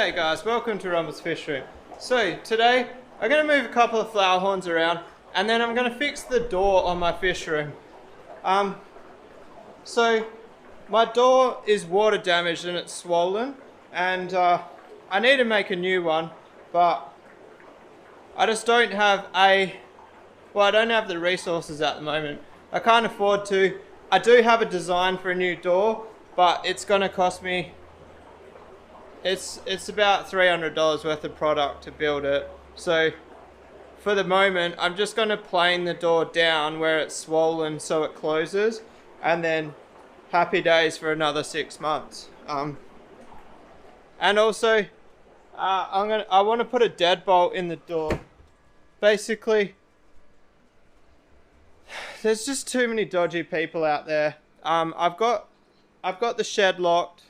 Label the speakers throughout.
Speaker 1: G'day guys, welcome to Rumble's Fishroom. So today I'm going to move a couple of flower horns around and then I'm going to fix the door on my fish room. So my door is water damaged and it's swollen and I need to make a new one, but I just don't have I don't have the resources at the moment. I can't afford to. I do have a design for a new door, but it's going to cost me It's about $300 worth of product to build it. So for the moment, I'm just going to plane the door down where it's swollen so it closes, and then happy days for another 6 months. And also, I want to put a deadbolt in the door. Basically, there's just too many dodgy people out there. I've got the shed locked.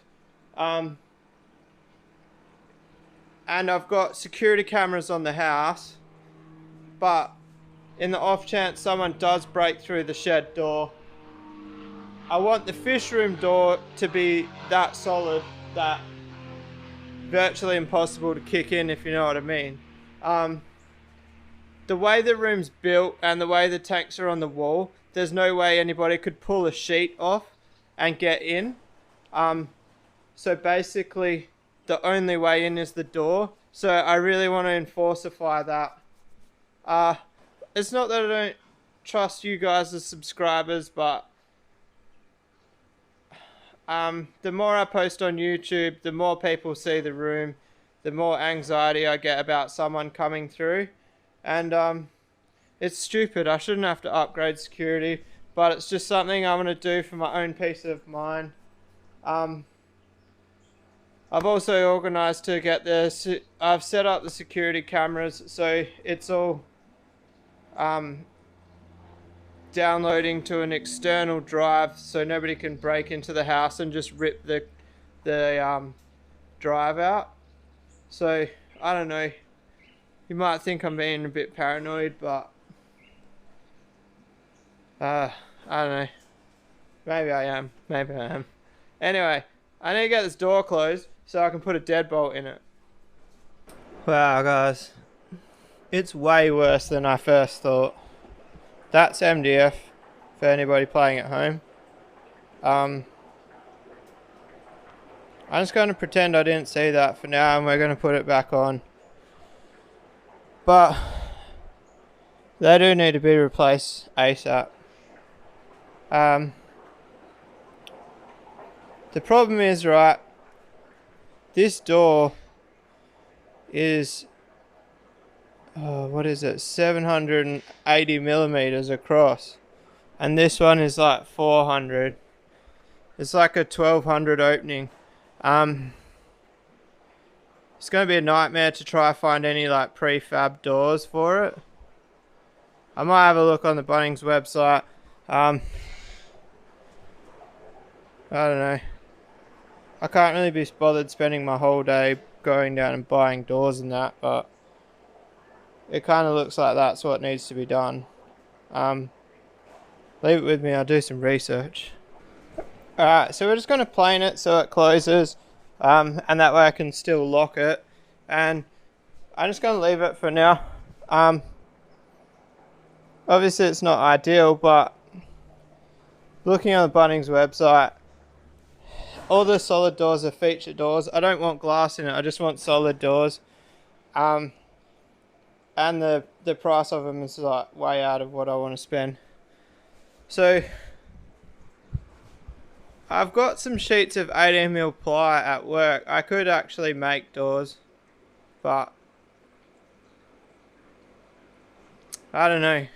Speaker 1: And I've got security cameras on the house, but in the off chance someone does break through the shed door, I want the fish room door to be that solid that virtually impossible to kick in, if you know what I mean. The way the room's built and the way the tanks are on the wall, there's no way anybody could pull a sheet off and get in. So basically, the only way in is the door, so I really want to enforceify that. It's not that I don't trust you guys as subscribers, but the more I post on YouTube, the more people see the room, the more anxiety I get about someone coming through, and it's stupid. I shouldn't have to upgrade security, but it's just something I want to do for my own peace of mind. I've also organised to get I've set up the security cameras, so it's all downloading to an external drive, so nobody can break into the house and just rip the drive out. So I don't know. You might think I'm being a bit paranoid, but I don't know. Maybe I am. Maybe I am. Anyway, I need to get this door closed so I can put a deadbolt in it. Wow guys, it's way worse than I first thought. That's MDF for anybody playing at home. I'm just going to pretend I didn't see that for now, and we're going to put it back on. But they do need to be replaced ASAP. The problem is, right, this door is, what is it, 780 millimeters across, and this one is like 400. It's like a 1200 opening. It's going to be a nightmare to try find any like prefab doors for it. I might have a look on the Bunnings website. I don't know. I can't really be bothered spending my whole day going down and buying doors and that, but it kind of looks like that's what needs to be done. Leave it with me, I'll do some research. Alright, so we're just going to plane it so it closes, and that way I can still lock it, and I'm just going to leave it for now. Obviously it's not ideal, but looking on the Bunnings website, all the solid doors are feature doors. I don't want glass in it, I just want solid doors. And the price of them is like way out of what I want to spend. So I've got some sheets of 18mm ply at work. I could actually make doors, but I don't know.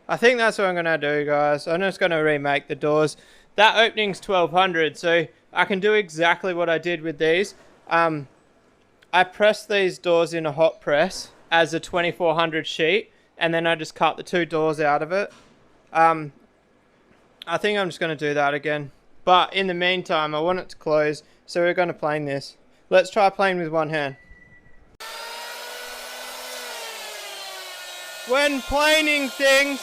Speaker 1: I think that's what I'm going to do, guys. I'm just going to remake the doors. That opening's 1200, so I can do exactly what I did with these. I pressed these doors in a hot press as a 2400 sheet, and then I just cut the two doors out of it. I think I'm just going to do that again. But in the meantime, I want it to close, so we're going to plane this. Let's try playing with one hand. When planing things,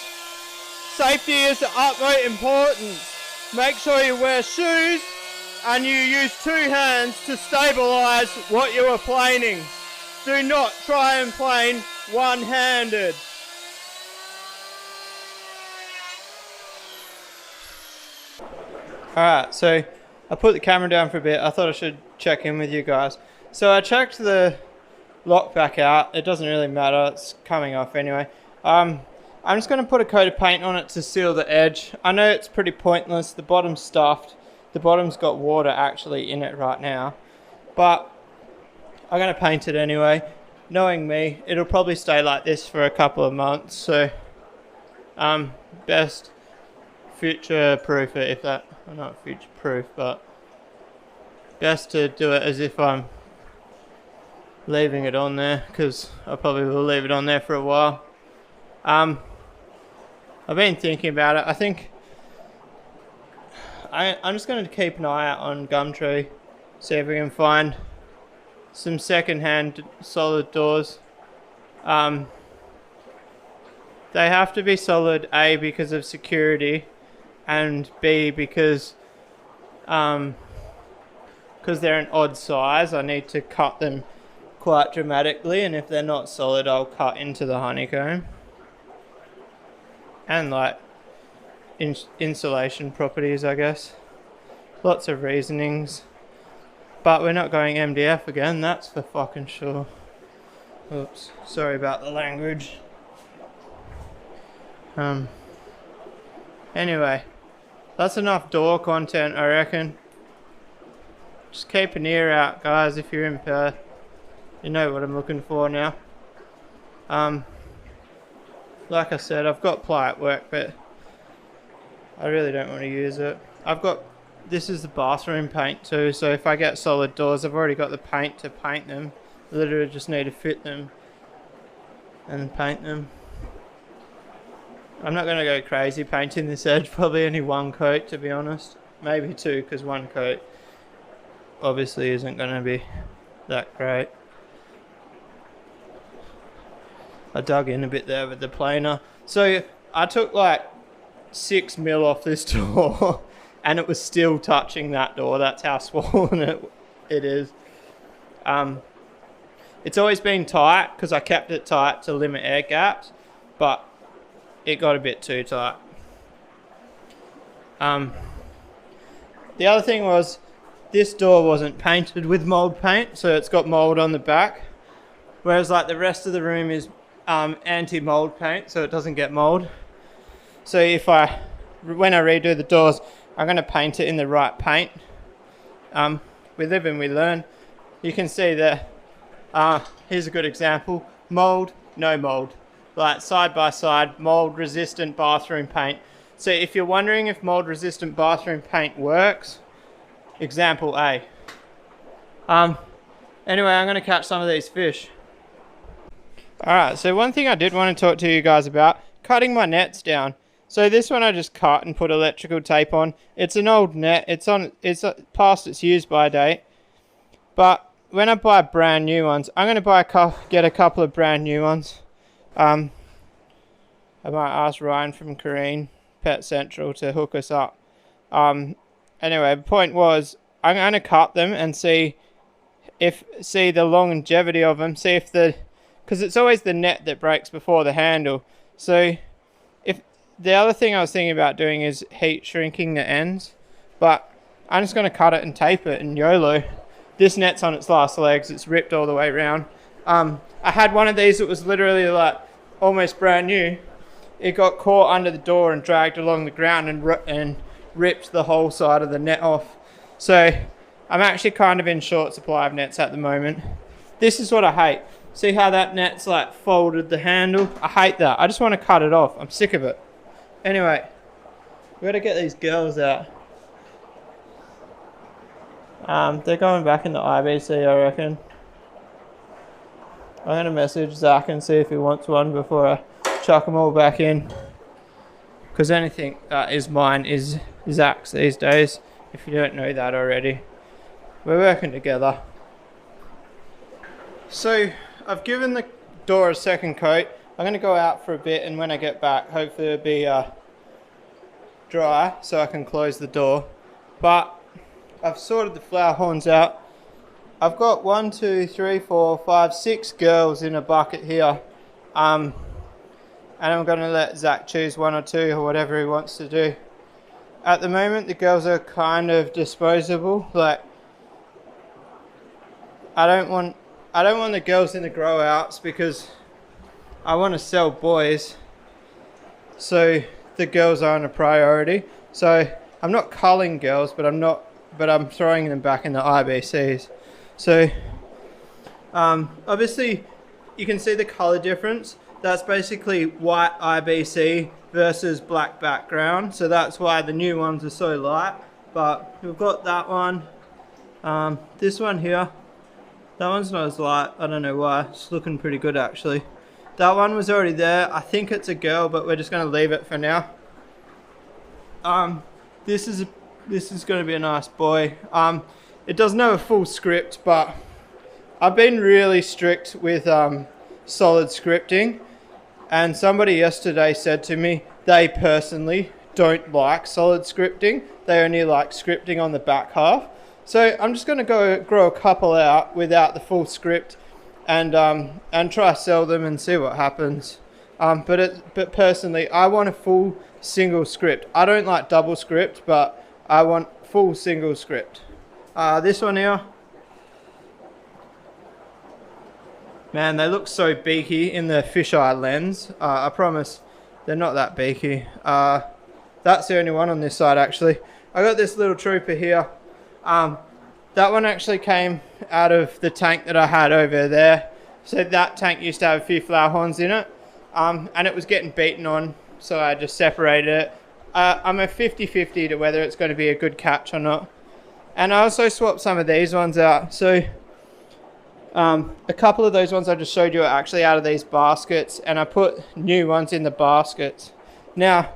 Speaker 1: safety is of utmost importance. Make sure you wear shoes and you use 2 hands to stabilise what you are planing. Do not try and plane one-handed. Alright, so I put the camera down for a bit. I thought I should check in with you guys. So I checked the lock back out. It doesn't really matter, it's coming off anyway. I'm just going to put a coat of paint on it to seal the edge. I know it's pretty pointless, the bottom's stuffed. The bottom's got water actually in it right now. But I'm going to paint it anyway. Knowing me, it'll probably stay like this for a couple of months. So, best future proof it if that, well, not future proof, but best to do it as if I'm leaving it on there, because I probably will leave it on there for a while. I've been thinking about it. I think I'm just going to keep an eye out on Gumtree, see if we can find some second-hand solid doors. They have to be solid, A, because of security, and B, because they're an odd size. I need to cut them quite dramatically, and if they're not solid, I'll cut into the honeycomb. And like insulation properties, I guess. Lots of reasonings. But we're not going MDF again, that's for fucking sure. Oops, sorry about the language. Anyway, that's enough door content, I reckon. Just keep an ear out, guys, if you're in Perth. You know what I'm looking for now. Like I said, I've got ply at work, but I really don't want to use it. This is the bathroom paint too, so if I get solid doors, I've already got the paint to paint them. I literally just need to fit them and paint them. I'm not going to go crazy painting this edge, probably only 1 coat to be honest. Maybe 2, because 1 coat obviously isn't going to be that great. I dug in a bit there with the planer. So I took like 6 mil off this door and it was still touching that door. That's how swollen it is. It's always been tight because I kept it tight to limit air gaps, but it got a bit too tight. The other thing was this door wasn't painted with mold paint, so it's got mold on the back, whereas like the rest of the room is anti-mold paint, so it doesn't get mold. So when I redo the doors, I'm going to paint it in the right paint. We live and we learn. You can see there, here's a good example. Mold, no mold. Like side by side, mold resistant bathroom paint. So if you're wondering if mold resistant bathroom paint works, example A. Anyway, I'm going to catch some of these fish. Alright, so one thing I did want to talk to you guys about, cutting my nets down. So this one I just cut and put electrical tape on. It's an old net, it's past its use by date. But when I buy brand new ones, I'm going to get a couple of brand new ones. I might ask Ryan from Kareen Pet Central to hook us up. Anyway, the point was, I'm going to cut them and see the longevity of them, see if because it's always the net that breaks before the handle. So if the other thing I was thinking about doing is heat shrinking the ends, but I'm just going to cut it and tape it and YOLO. This net's on its last legs, it's ripped all the way around. I had one of these that was literally like almost brand new. It got caught under the door and dragged along the ground and ripped the whole side of the net off. So I'm actually kind of in short supply of nets at the moment. This is what I hate. See how that net's like folded the handle? I hate that. I just want to cut it off. I'm sick of it. Anyway, we gotta get these girls out. They're going back in the IBC, I reckon. I'm gonna message Zach and see if he wants one before I chuck them all back in. Because anything that is mine is Zach's these days, if you don't know that already. We're working together. So, I've given the door a second coat. I'm going to go out for a bit, and when I get back, hopefully it'll be dry so I can close the door. But I've sorted the flower horns out. I've got 1, 2, 3, 4, 5, 6 girls in a bucket here. And I'm going to let Zach choose 1 or 2 or whatever he wants to do. At the moment, the girls are kind of disposable. Like, I don't want the girls in the grow outs because I want to sell boys. So the girls aren't a priority. So I'm not culling girls, but I'm throwing them back in the IBCs. So obviously you can see the color difference. That's basically white IBC versus black background. So that's why the new ones are so light. But we've got that one. This one here, that one's not as light. I don't know why. It's looking pretty good actually. That one was already there. I think it's a girl, but we're just going to leave it for now. This is going to be a nice boy. It doesn't have a full script, but I've been really strict with solid scripting. And somebody yesterday said to me they personally don't like solid scripting. They only like scripting on the back half. So I'm just going to go grow a couple out without the full script and try sell them and see what happens. But personally, I want a full single script. I don't like double script, but I want full single script. This one here. Man, they look so beaky in the fisheye lens. I promise they're not that beaky. That's the only one on this side actually. I got this little trooper here. That one actually came out of the tank that I had over there. So that tank used to have a few flower horns in it. And it was getting beaten on, so I just separated it. I'm a 50-50 to whether it's going to be a good catch or not. And I also swapped some of these ones out. So a couple of those ones I just showed you are actually out of these baskets, and I put new ones in the baskets. Now,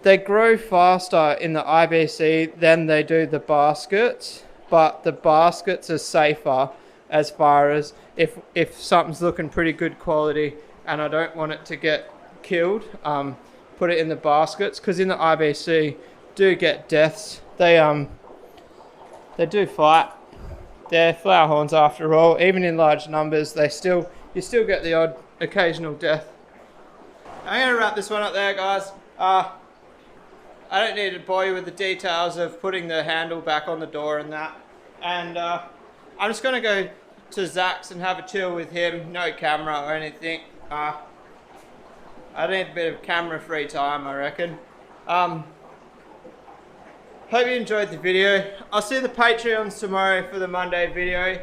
Speaker 1: they grow faster in the IBC than they do the baskets, but the baskets are safer as far as if something's looking pretty good quality and I don't want it to get killed, put it in the baskets, because in the IBC do get deaths. They do fight. They're flower horns after all. Even in large numbers, you still get the odd occasional death. I'm going to wrap this one up there, guys. I don't need to bore you with the details of putting the handle back on the door and that. And I'm just going to go to Zach's and have a chill with him. No camera or anything. I need a bit of camera free time, I reckon. Hope you enjoyed the video. I'll see the Patreons tomorrow for the Monday video.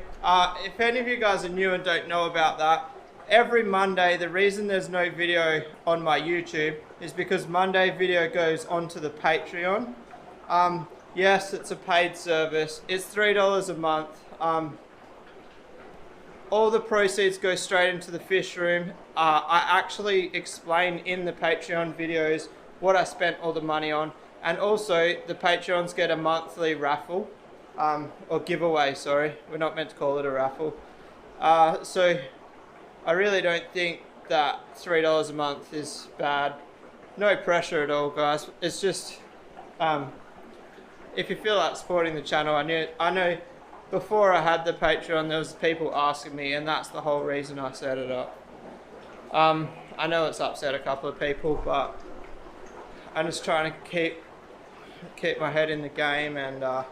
Speaker 1: If any of you guys are new and don't know about that, every Monday, the reason there's no video on my YouTube is because Monday video goes onto the Patreon. Yes, it's a paid service. It's $3 a month. All the proceeds go straight into the Fishroom. I actually explain in the Patreon videos what I spent all the money on. And also, the Patreons get a monthly raffle, or giveaway, sorry. We're not meant to call it a raffle. So, I really don't think that $3 a month is bad. No pressure at all, guys. It's just, if you feel like supporting the channel, I know before I had the Patreon, there was people asking me, and that's the whole reason I set it up. I know it's upset a couple of people, but I'm just trying to keep my head in the game, and I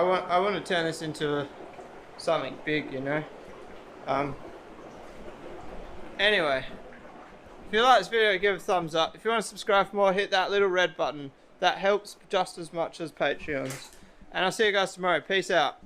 Speaker 1: want to turn this into something big, you know. Anyway, if you like this video, give it a thumbs up. If you want to subscribe for more, hit that little red button. That helps just as much as Patreons. And I'll see you guys tomorrow. Peace out.